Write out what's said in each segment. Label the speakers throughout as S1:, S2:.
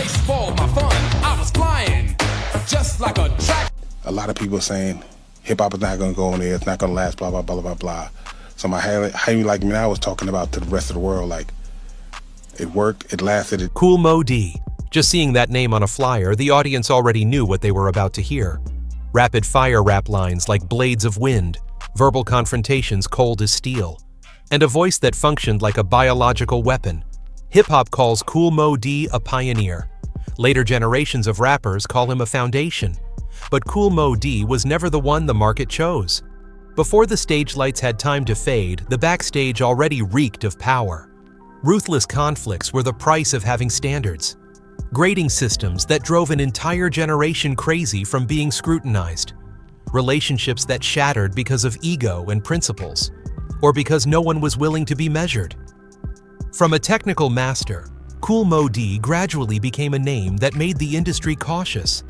S1: spoiled my fun. I was flying just like a track.
S2: A lot of people saying hip-hop is not going to go on there, it's not going to last, blah, blah, blah, blah, blah. So how you like me now I was talking about to the rest of the world, like, it worked, it lasted.
S3: Kool Moe Dee. Just seeing that name on a flyer, the audience already knew what they were about to hear. Rapid-fire rap lines like blades of wind, verbal confrontations cold as steel, and a voice that functioned like a biological weapon. Hip-hop calls Kool Moe Dee a pioneer. Later generations of rappers call him a foundation. But Kool Moe Dee was never the one the market chose. Before the stage lights had time to fade, the backstage already reeked of power. Ruthless conflicts were the price of having standards. Grading systems that drove an entire generation crazy from being scrutinized. Relationships that shattered because of ego and principles, or because no one was willing to be measured. From a technical master, Kool Moe Dee gradually became a name that made the industry cautious.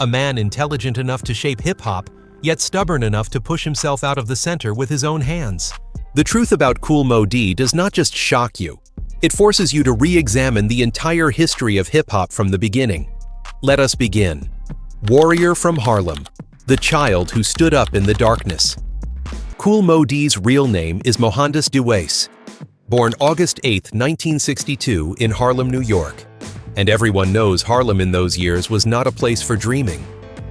S3: A man intelligent enough to shape hip-hop, yet stubborn enough to push himself out of the center with his own hands. The truth about Kool Moe Dee does not just shock you. It forces you to re-examine the entire history of hip-hop from the beginning. Let us begin. Warrior from Harlem, the child who stood up in the darkness. Kool Moe Dee's real name is Mohandas Dewais. Born August 8, 1962 in Harlem, New York. And everyone knows Harlem in those years was not a place for dreaming.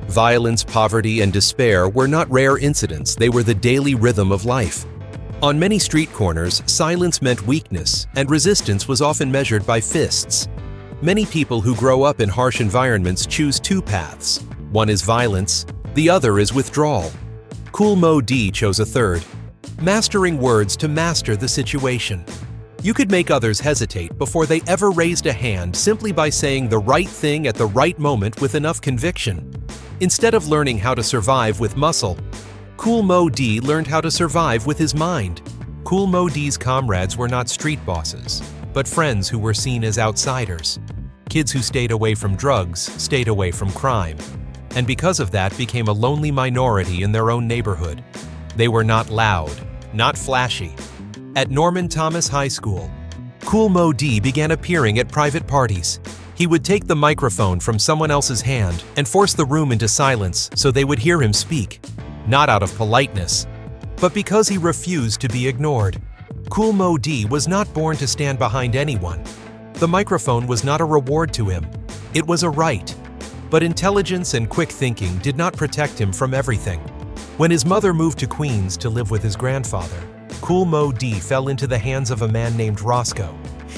S3: Violence, poverty, and despair were not rare incidents, they were the daily rhythm of life. On many street corners, silence meant weakness, and resistance was often measured by fists. Many people who grow up in harsh environments choose two paths. One is violence, the other is withdrawal. Kool Moe Dee chose a third. Mastering words to master the situation. You could make others hesitate before they ever raised a hand simply by saying the right thing at the right moment with enough conviction. Instead of learning how to survive with muscle, Kool Moe Dee learned how to survive with his mind. Kool Moe Dee's comrades were not street bosses, but friends who were seen as outsiders. Kids who stayed away from drugs, stayed away from crime, and because of that became a lonely minority in their own neighborhood. They were not loud, not flashy. At Norman Thomas High School, Kool Moe Dee began appearing at private parties. He would take the microphone from someone else's hand and force the room into silence so they would hear him speak. Not out of politeness, but because he refused to be ignored. Kool Moe Dee was not born to stand behind anyone. The microphone was not a reward to him. It was a right. But intelligence and quick thinking did not protect him from everything. When his mother moved to Queens to live with his grandfather, Kool Moe Dee fell into the hands of a man named Roscoe,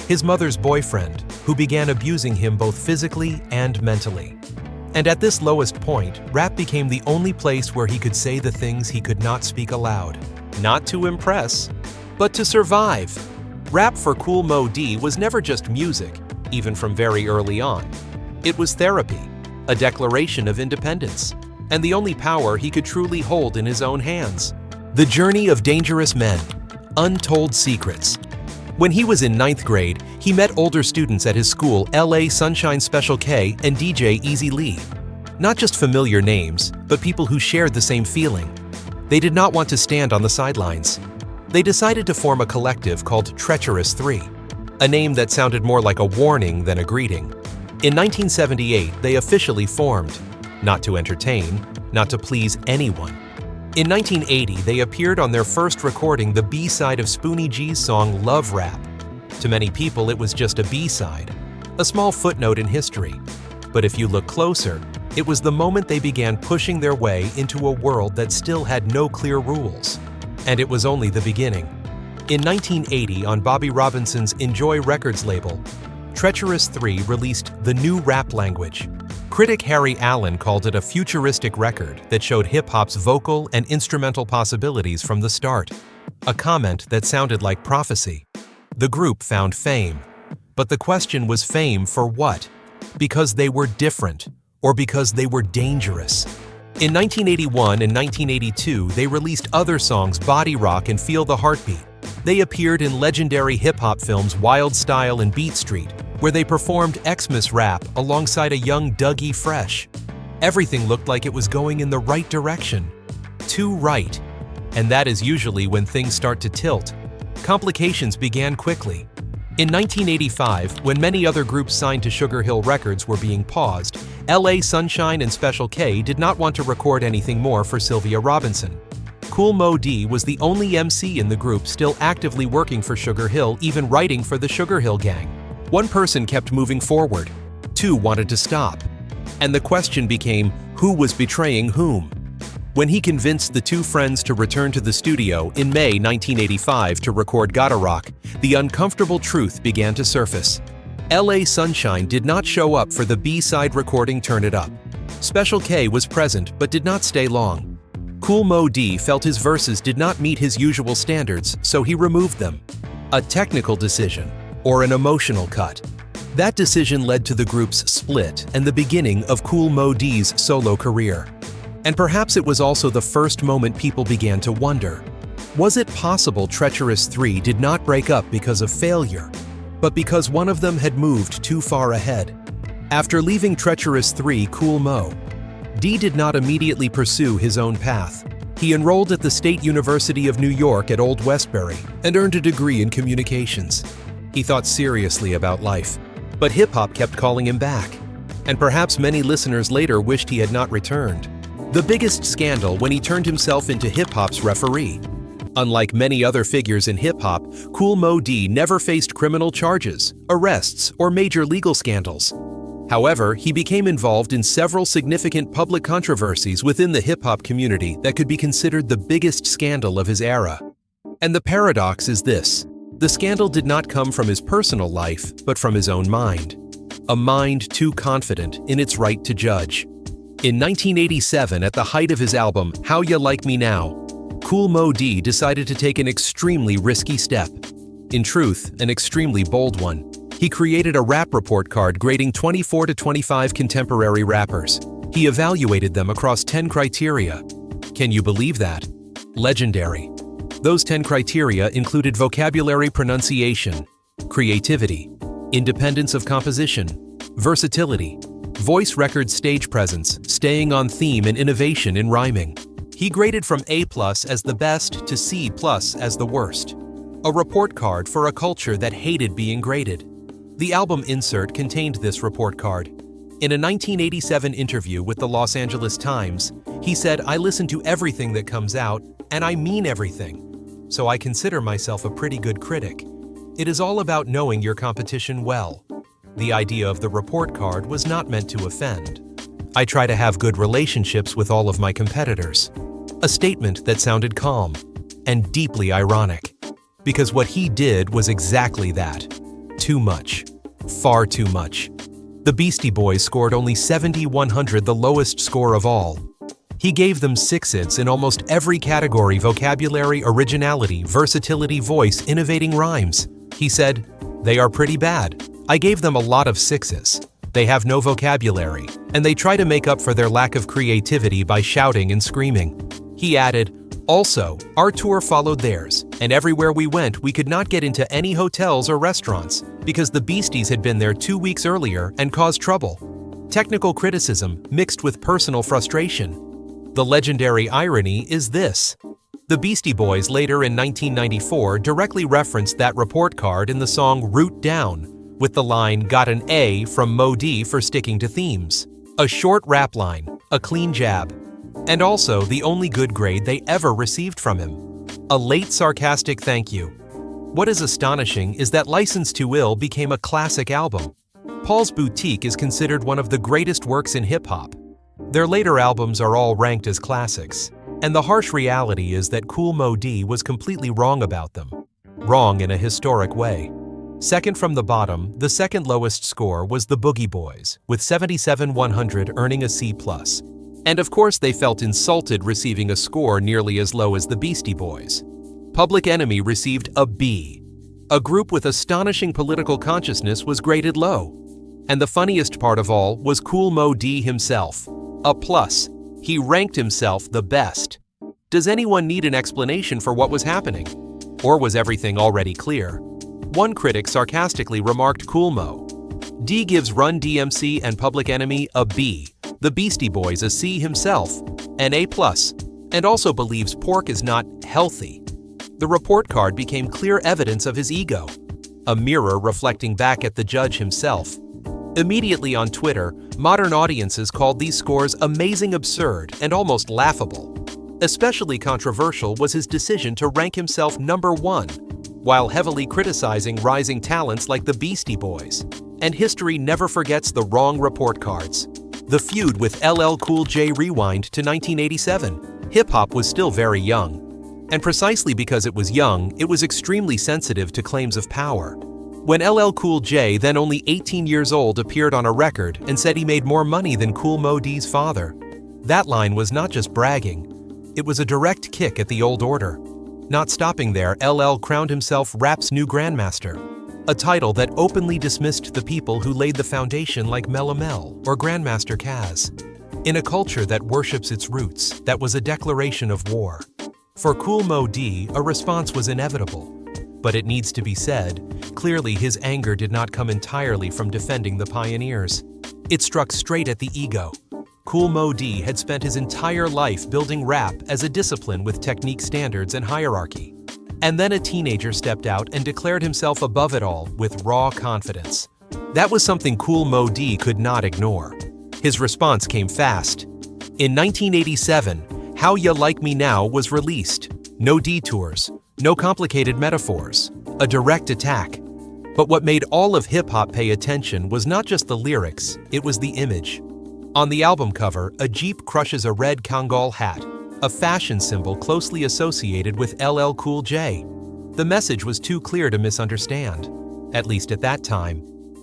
S3: his mother's boyfriend, who began abusing him both physically and mentally. And at this lowest point, rap became the only place where he could say the things he could not speak aloud. Not to impress, but to survive. Rap for Kool Moe Dee was never just music, even from very early on. It was therapy, a declaration of independence, and the only power he could truly hold in his own hands. The journey of dangerous men, untold secrets. When he was in 9th grade, he met older students at his school, LA Sunshine Special K and DJ Easy Lee. Not just familiar names, but people who shared the same feeling. They did not want to stand on the sidelines. They decided to form a collective called Treacherous 3, a name that sounded more like a warning than a greeting. In 1978, they officially formed, not to entertain, not to please anyone. In 1980, they appeared on their first recording, the B-side of Spoonie G's song Love Rap. To many people, it was just a B-side, a small footnote in history. But if you look closer, it was the moment they began pushing their way into a world that still had no clear rules. And it was only the beginning. In 1980, on Bobby Robinson's Enjoy Records label, Treacherous 3 released The New Rap Language. Critic Harry Allen called it a futuristic record that showed hip-hop's vocal and instrumental possibilities from the start, a comment that sounded like prophecy. The group found fame. But the question was, fame for what? Because they were different, or because they were dangerous? In 1981 and 1982, they released other songs, Body Rock and Feel the Heartbeat. They appeared in legendary hip-hop films Wild Style and Beat Street, where they performed Xmas rap alongside a young Dougie Fresh. Everything looked like it was going in the right direction. Too right. And that is usually when things start to tilt. Complications began quickly. In 1985, when many other groups signed to Sugar Hill Records were being paused, LA Sunshine and Special K did not want to record anything more for Sylvia Robinson. Kool Moe Dee was the only MC in the group still actively working for Sugar Hill, even writing for the Sugar Hill Gang. One person kept moving forward, two wanted to stop. And the question became, who was betraying whom? When he convinced the two friends to return to the studio in May 1985 to record Gotta Rock, the uncomfortable truth began to surface. LA Sunshine did not show up for the B-side recording Turn It Up. Special K was present but did not stay long. Kool Moe Dee felt his verses did not meet his usual standards, so he removed them. A technical decision, or an emotional cut. That decision led to the group's split and the beginning of Kool Moe Dee's solo career. And perhaps it was also the first moment people began to wonder, was it possible Treacherous 3 did not break up because of failure, but because one of them had moved too far ahead? After leaving Treacherous 3, Kool Moe Dee did not immediately pursue his own path. He enrolled at the State University of New York at Old Westbury and earned a degree in communications. He thought seriously about life, but hip-hop kept calling him back, and perhaps many listeners later wished he had not returned. The biggest scandal when he turned himself into hip-hop's referee. Unlike many other figures in hip-hop, Kool Moe Dee never faced criminal charges, arrests, or major legal scandals. However, he became involved in several significant public controversies within the hip-hop community that could be considered the biggest scandal of his era. And the paradox is this: the scandal did not come from his personal life, but from his own mind. A mind too confident in its right to judge. In 1987, at the height of his album, How Ya Like Me Now, Kool Moe Dee decided to take an extremely risky step. In truth, an extremely bold one. He created a rap report card grading 24 to 25 contemporary rappers. He evaluated them across 10 criteria. Can you believe that? Legendary. Those 10 criteria included vocabulary pronunciation, creativity, independence of composition, versatility, voice record stage presence, staying on theme and innovation in rhyming. He graded from A+ as the best to C+ as the worst. A report card for a culture that hated being graded. The album insert contained this report card. In a 1987 interview with the Los Angeles Times, he said, "I listen to everything that comes out, and I mean everything. So I consider myself a pretty good critic. It is all about knowing your competition well." The idea of the report card was not meant to offend. "I try to have good relationships with all of my competitors." A statement that sounded calm and deeply ironic. Because what he did was exactly that. Too much. Far too much. The Beastie Boys scored only 70/100, the lowest score of all. He gave them 6s in almost every category: vocabulary, originality, versatility, voice, innovating rhymes. He said, "They are pretty bad. I gave them a lot of 6s. They have no vocabulary, and they try to make up for their lack of creativity by shouting and screaming." He added, "Also, our tour followed theirs, and everywhere we went we could not get into any hotels or restaurants because the Beasties had been there 2 weeks earlier and caused trouble." Technical criticism mixed with personal frustration. The legendary irony is this: the Beastie Boys later in 1994 directly referenced that report card in the song Root Down, with the line, "Got an A from Moe Dee for sticking to themes." A short rap line, a clean jab. And also the only good grade they ever received from him. A late sarcastic thank you. What is astonishing is that License to Ill became a classic album. Paul's Boutique is considered one of the greatest works in hip-hop. Their later albums are all ranked as classics. And the harsh reality is that Kool Moe Dee was completely wrong about them. Wrong in a historic way. Second from the bottom, the second lowest score was the Boogie Boys, with 77/100 earning a C+. And of course they felt insulted receiving a score nearly as low as the Beastie Boys. Public Enemy received a B. A group with astonishing political consciousness was graded low. And the funniest part of all was Kool Moe Dee himself. A plus. He ranked himself the best. Does anyone need an explanation for what was happening? Or was everything already clear? One critic sarcastically remarked Kool Moe Dee gives Run DMC and Public Enemy a B, the Beastie Boys a C himself, an A+, and also believes pork is not healthy. The report card became clear evidence of his ego. a mirror reflecting back at the judge himself. Immediately on Twitter, modern audiences called these scores amazing, absurd, and almost laughable. Especially controversial was his decision to rank himself number 1, while heavily criticizing rising talents like the Beastie Boys. And history never forgets the wrong report cards. The feud with LL Cool J rewind to 1987. Hip-hop was still very young. And precisely because it was young, it was extremely sensitive to claims of power. When LL Cool J, then only 18 years old, appeared on a record and said he made more money than Kool Moe Dee's father, that line was not just bragging. It was a direct kick at the old order. Not stopping there, LL crowned himself rap's new grandmaster, a title that openly dismissed the people who laid the foundation like Mella Mel or Grandmaster Caz. In a culture that worships its roots, that was a declaration of war. For Kool Moe Dee, a response was inevitable. But it needs to be said, clearly his anger did not come entirely from defending the pioneers. It struck straight at the ego. Kool Moe Dee had spent his entire life building rap as a discipline with technique, standards, and hierarchy. And then a teenager stepped out and declared himself above it all with raw confidence. That was something Kool Moe Dee could not ignore. His response came fast. In 1987, How Ya Like Me Now was released. No detours, no complicated metaphors, a direct attack. But what made all of hip-hop pay attention was not just the lyrics, it was the image. On the album cover, a Jeep crushes a red Kangol hat, a fashion symbol closely associated with LL Cool J. The message was too clear to misunderstand, at least at that time.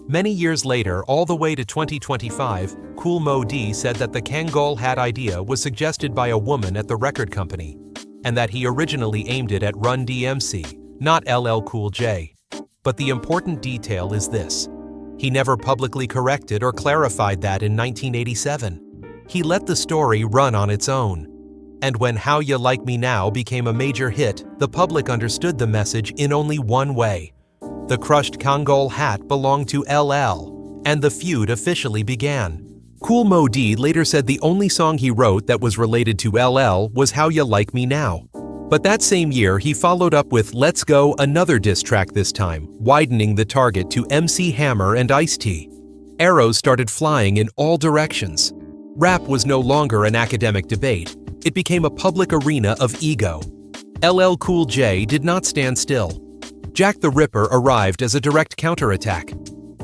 S3: Many years later, all the way to 2025, Kool Moe Dee said that the Kangol hat idea was suggested by a woman at the record company, and that he originally aimed it at Run DMC, not LL Cool J. But the important detail is this. He never publicly corrected or clarified that in 1987. He let the story run on its own. And when How Ya Like Me Now became a major hit, the public understood the message in only one way. The crushed Kangol hat belonged to LL, and the feud officially began. Kool Moe Dee later said the only song he wrote that was related to LL was How Ya Like Me Now. But that same year, he followed up with Let's Go, another diss track this time, widening the target to MC Hammer and Ice-T. Arrows started flying in all directions. Rap was no longer an academic debate. It became a public arena of ego. LL Cool J did not stand still. Jack the Ripper arrived as a direct counterattack.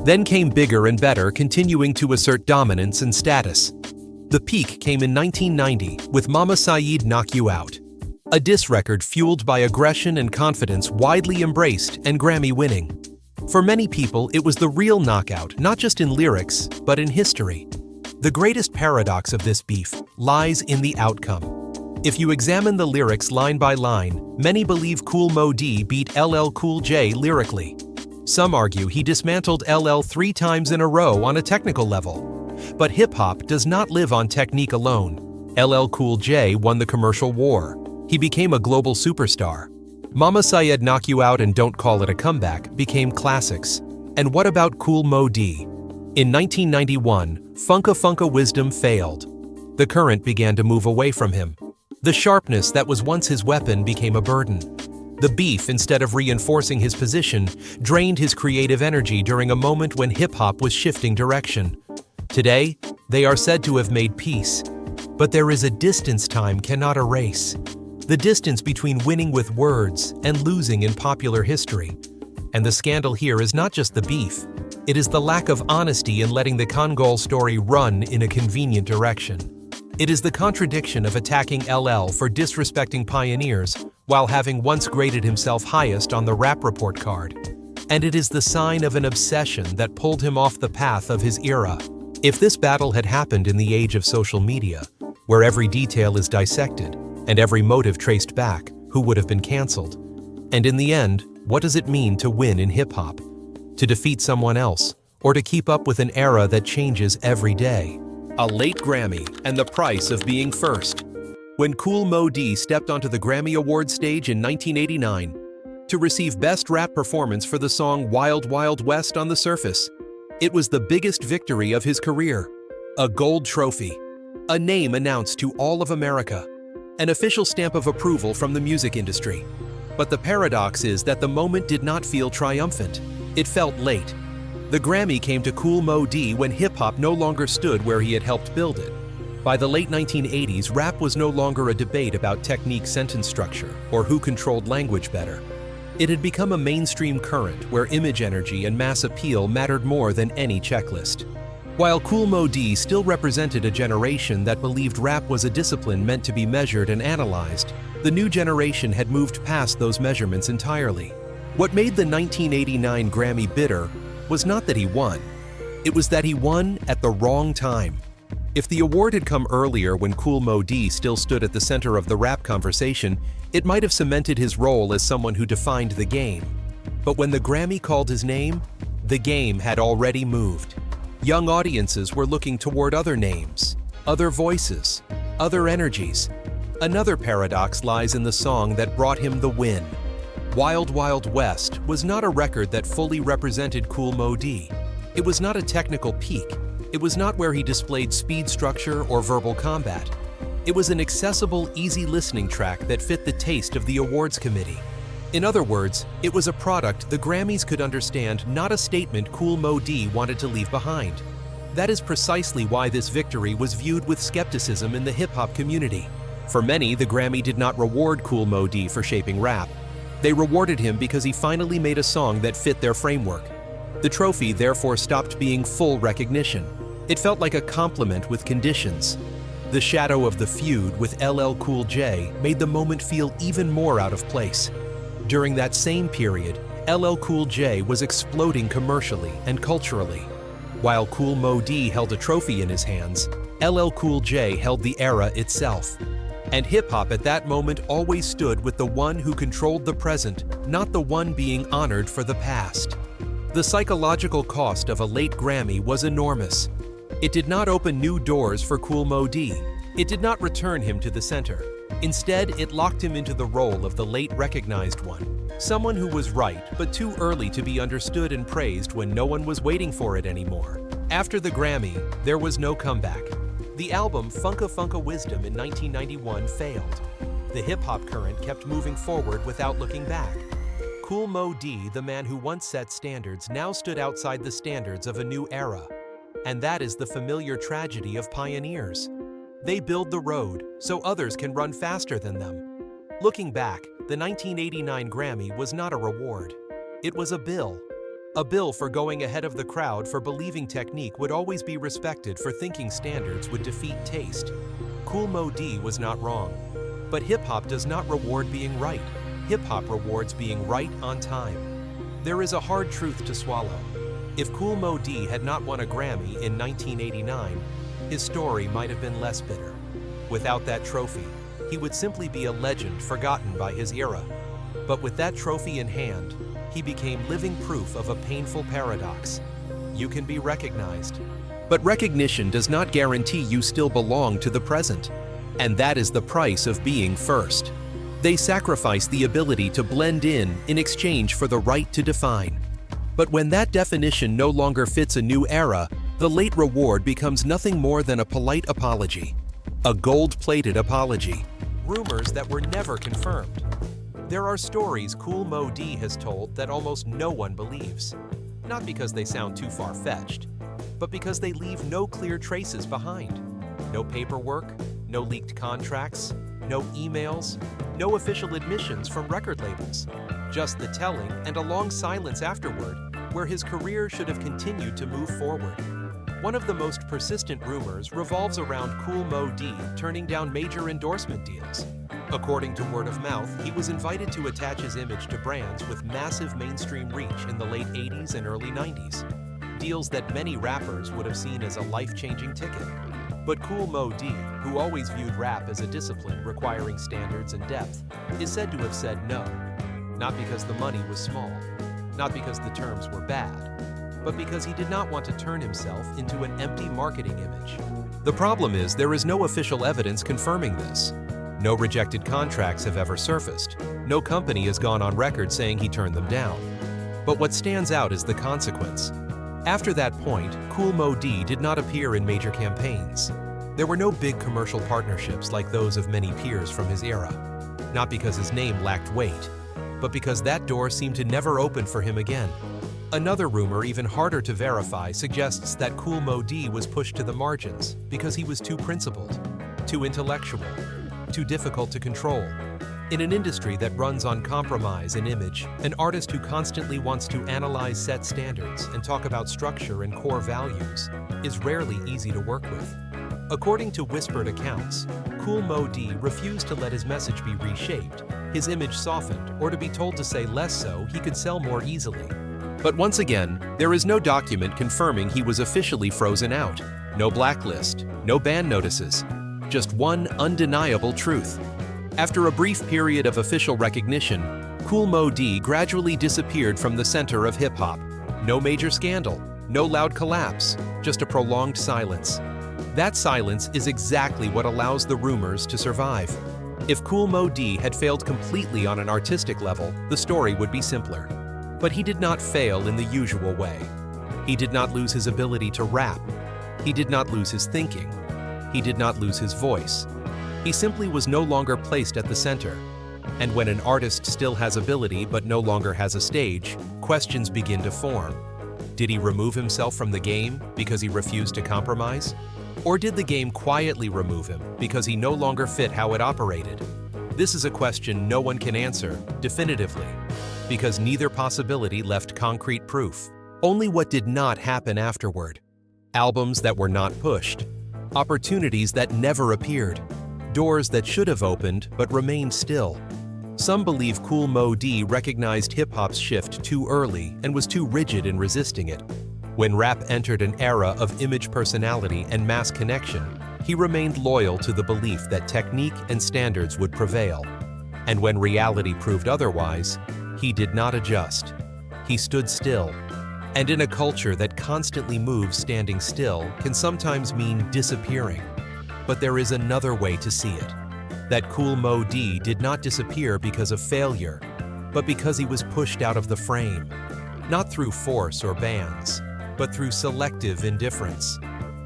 S3: Then came Bigger and Better, continuing to assert dominance and status. The peak came in 1990 with Mama Saeed Knock You Out, a diss record fueled by aggression and confidence, widely embraced and Grammy-winning. For many people, it was the real knockout, not just in lyrics, but in history. The greatest paradox of this beef lies in the outcome. If you examine the lyrics line by line, many believe Kool Moe Dee beat LL Cool J lyrically. Some argue he dismantled LL 3 times in a row on a technical level. But hip-hop does not live on technique alone. LL Cool J won the commercial war. He became a global superstar. Mama Saeed Knock You Out and Don't Call It a Comeback became classics. And what about Kool Moe Dee? In 1991, Funka Funka Wisdom failed. The current began to move away from him. The sharpness that was once his weapon became a burden. The beef, instead of reinforcing his position, drained his creative energy during a moment when hip-hop was shifting direction. Today, they are said to have made peace. But there is a distance time cannot erase. The distance between winning with words and losing in popular history. And the scandal here is not just the beef. It is the lack of honesty in letting the Kangol story run in a convenient direction. It is the contradiction of attacking LL for disrespecting pioneers while having once graded himself highest on the rap report card. And it is the sign of an obsession that pulled him off the path of his era. If this battle had happened in the age of social media, where every detail is dissected and every motive traced back, who would have been canceled? And in the end, what does it mean to win in hip-hop? To defeat someone else, or to keep up with an era that changes every day? A late Grammy and the price of being first. When Kool Moe Dee stepped onto the Grammy Awards stage in 1989 to receive Best Rap Performance for the song Wild Wild West on the surface, it was the biggest victory of his career. A gold trophy, a name announced to all of America, an official stamp of approval from the music industry. But the paradox is that the moment did not feel triumphant. It felt late. The Grammy came to Kool Moe Dee when hip-hop no longer stood where he had helped build it. By the late 1980s, rap was no longer a debate about technique, sentence structure, or who controlled language better. It had become a mainstream current where image energy and mass appeal mattered more than any checklist. While Kool Moe Dee still represented a generation that believed rap was a discipline meant to be measured and analyzed, the new generation had moved past those measurements entirely. What made the 1989 Grammy bitter was not that he won. It was that he won at the wrong time. If the award had come earlier when Kool Moe Dee still stood at the center of the rap conversation, it might have cemented his role as someone who defined the game. But when the Grammy called his name, the game had already moved. Young audiences were looking toward other names, other voices, other energies. Another paradox lies in the song that brought him the win. Wild Wild West was not a record that fully represented Kool Moe Dee. It was not a technical peak. It was not where he displayed speed structure or verbal combat. It was an accessible, easy listening track that fit the taste of the awards committee. In other words, it was a product the Grammys could understand, not a statement Kool Moe Dee wanted to leave behind. That is precisely why this victory was viewed with skepticism in the hip-hop community. For many, the Grammy did not reward Kool Moe Dee for shaping rap. They rewarded him because he finally made a song that fit their framework. The trophy therefore stopped being full recognition. It felt like a compliment with conditions. The shadow of the feud with LL Cool J made the moment feel even more out of place. During that same period, LL Cool J was exploding commercially and culturally. While Kool Moe Dee held a trophy in his hands, LL Cool J held the era itself. And hip-hop at that moment always stood with the one who controlled the present, not the one being honored for the past. The psychological cost of a late Grammy was enormous. It did not open new doors for Kool Moe Dee. It did not return him to the center. Instead, it locked him into the role of the late recognized one. Someone who was right, but too early to be understood and praised when no one was waiting for it anymore. After the Grammy, there was no comeback. The album Funka Funka Wisdom in 1991 failed. The hip-hop current kept moving forward without looking back. Kool Moe Dee, the man who once set standards, now stood outside the standards of a new era. And that is the familiar tragedy of pioneers. They build the road so others can run faster than them. Looking back, the 1989 Grammy was not a reward. It was a bill. A bill for going ahead of the crowd, for believing technique would always be respected, for thinking standards would defeat taste. Kool Moe Dee was not wrong. But hip-hop does not reward being right. Hip-hop rewards being right on time. There is a hard truth to swallow. If Kool Moe Dee had not won a Grammy in 1989, his story might have been less bitter. Without that trophy, he would simply be a legend forgotten by his era. But with that trophy in hand, he became living proof of a painful paradox. You can be recognized, but recognition does not guarantee you still belong to the present. And that is the price of being first. They sacrifice the ability to blend in exchange for the right to define. But when that definition no longer fits a new era, the late reward becomes nothing more than a polite apology. A gold-plated apology. Rumors that were never confirmed. There are stories Kool Moe Dee has told that almost no one believes. Not because they sound too far-fetched, but because they leave no clear traces behind. No paperwork, no leaked contracts, no emails, no official admissions from record labels. Just the telling and a long silence afterward, where his career should have continued to move forward. One of the most persistent rumors revolves around Kool Moe Dee turning down major endorsement deals. According to word of mouth, he was invited to attach his image to brands with massive mainstream reach in the late 80s and early 90s. Deals that many rappers would have seen as a life-changing ticket. But Kool Moe Dee, who always viewed rap as a discipline requiring standards and depth, is said to have said no. Not because the money was small, not because the terms were bad, but because he did not want to turn himself into an empty marketing image. The problem is there is no official evidence confirming this. No rejected contracts have ever surfaced. No company has gone on record saying he turned them down. But what stands out is the consequence. After that point, Kool Moe Dee did not appear in major campaigns. There were no big commercial partnerships like those of many peers from his era. Not because his name lacked weight, but because that door seemed to never open for him again. Another rumor, even harder to verify, suggests that Kool Moe Dee was pushed to the margins because he was too principled, too intellectual, too difficult to control. In an industry that runs on compromise and image, an artist who constantly wants to analyze set standards and talk about structure and core values is rarely easy to work with. According to whispered accounts, Kool Moe Dee refused to let his message be reshaped, his image softened, or to be told to say less so he could sell more easily. But once again, there is no document confirming he was officially frozen out. No blacklist, no ban notices, just one undeniable truth. After a brief period of official recognition, Kool Moe Dee gradually disappeared from the center of hip-hop. No major scandal, no loud collapse, just a prolonged silence. That silence is exactly what allows the rumors to survive. If Kool Moe Dee had failed completely on an artistic level, the story would be simpler. But he did not fail in the usual way. He did not lose his ability to rap. He did not lose his thinking. He did not lose his voice. He simply was no longer placed at the center. And when an artist still has ability but no longer has a stage, questions begin to form. Did he remove himself from the game because he refused to compromise? Or did the game quietly remove him because he no longer fit how it operated? This is a question no one can answer definitively, because neither possibility left concrete proof. Only what did not happen afterward. Albums that were not pushed. Opportunities that never appeared. Doors that should have opened but remained still. Some believe Kool Moe Dee recognized hip-hop's shift too early and was too rigid in resisting it. When rap entered an era of image personality and mass connection, he remained loyal to the belief that technique and standards would prevail. And when reality proved otherwise, he did not adjust. He stood still. And in a culture that constantly moves, standing still can sometimes mean disappearing. But there is another way to see it. That Kool Moe Dee did not disappear because of failure, but because he was pushed out of the frame. Not through force or bans, but through selective indifference.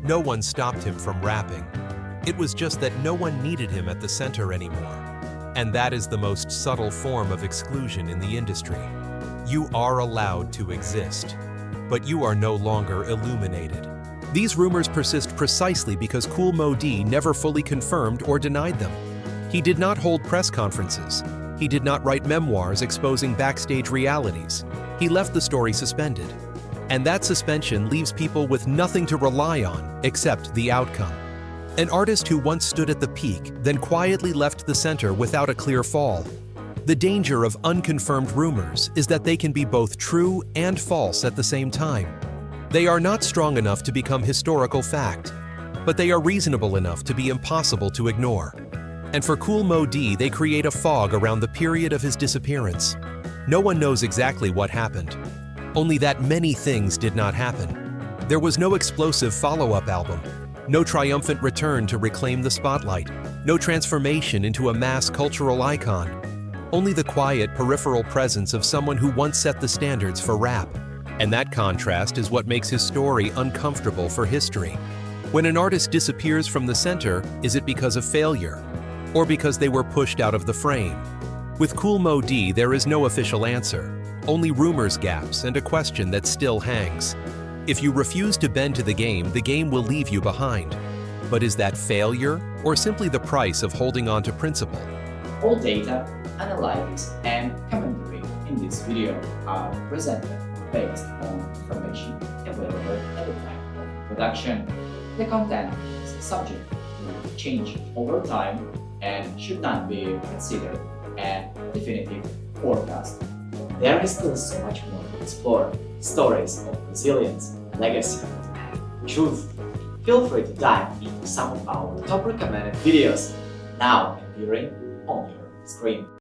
S3: No one stopped him from rapping. It was just that no one needed him at the center anymore. And that is the most subtle form of exclusion in the industry. You are allowed to exist, but you are no longer illuminated. These rumors persist precisely because Kool Moe Dee never fully confirmed or denied them. He did not hold press conferences. He did not write memoirs exposing backstage realities. He left the story suspended. And that suspension leaves people with nothing to rely on except the outcome. An artist who once stood at the peak, then quietly left the center without a clear fall. The danger of unconfirmed rumors is that they can be both true and false at the same time. They are not strong enough to become historical fact, but they are reasonable enough to be impossible to ignore. And for Kool Moe Dee, they create a fog around the period of his disappearance. No one knows exactly what happened, only that many things did not happen. There was no explosive follow-up album, no triumphant return to reclaim the spotlight, no transformation into a mass cultural icon. Only the quiet, peripheral presence of someone who once set the standards for rap. And that contrast is what makes his story uncomfortable for history. When an artist disappears from the center, is it because of failure? Or because they were pushed out of the frame? With Kool Moe Dee, there is no official answer, only rumors, gaps, and a question that still hangs. If you refuse to bend to the game will leave you behind. But is that failure, or simply the price of holding on to principle?
S4: All data, analytics, and commentary in this video are presented based on information available at the time of production. The content is subject to change over time and should not be considered a definitive forecast. There is still so much more to explore: stories of resilience, legacy, and truth. Feel free to dive into some of our top recommended videos now appearing on your screen.